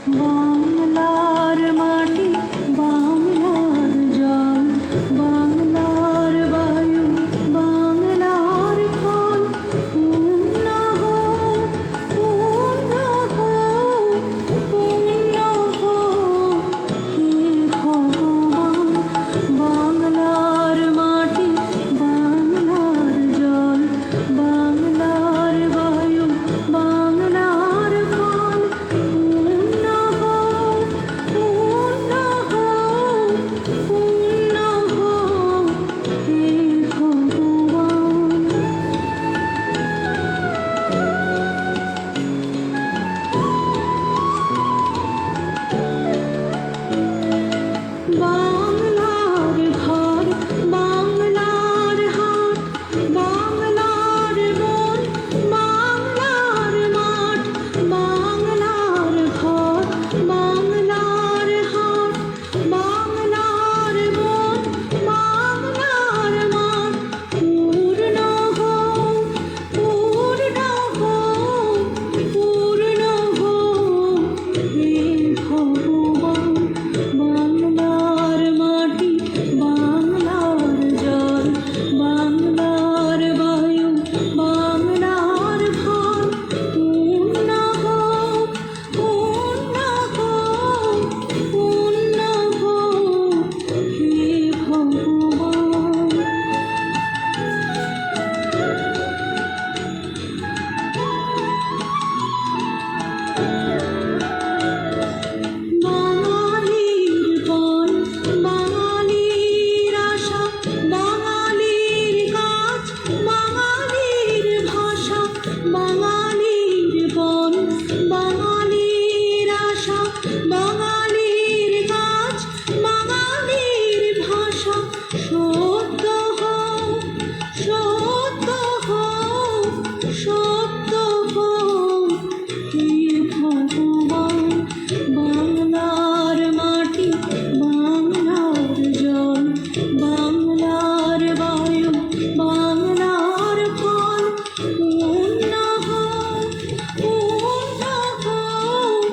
বাংলার মাটি, বাংলার জল, বাংলার বায়ু, বাংলার ফল, পূর্ণ হোক, পূর্ণ হোক, পূর্ণ হোক হে ভগবান। বাংলার মাটি, বাংলার জল, বাংলার বায়ু, বাংলার ফল, পূর্ণ হোক, পূর্ণ হোক, পূর্ণ হোক হে ভগবান। বাংলার ঘর, বাংলার হাট, বাংলার বন, বাংলার মাঠ, বাংলার ঘর, বাংলার হাট, বাংলার বন, বাংলার মাঠ, পূর্ণ হোক, পূর্ণ হোক, পূর্ণ হোক হে ভগবান। বাংলার মাটি, বাংলার জল, বাংলার বায়ু, বাংলার ফল, পূর্ণ হোক, পূর্ণ হোক, পূর্ণ হোক হে ভগবান। বাঙালির বন, বাঙালির আশা, বাঙালির কাজ, বাঙালির ভাষা, বাঙালির বন, বাঙালির আশা, বাঙালির কাজ, বাঙালির ভাষা, সত্য হোক, সত্য হোক, সত্য হোক হে ভগবান। বাংলার মাটি, বাংলার জল, বাংলার বায়ু, বাংলার ফল, পূর্ণ হোক, পূর্ণ হোক,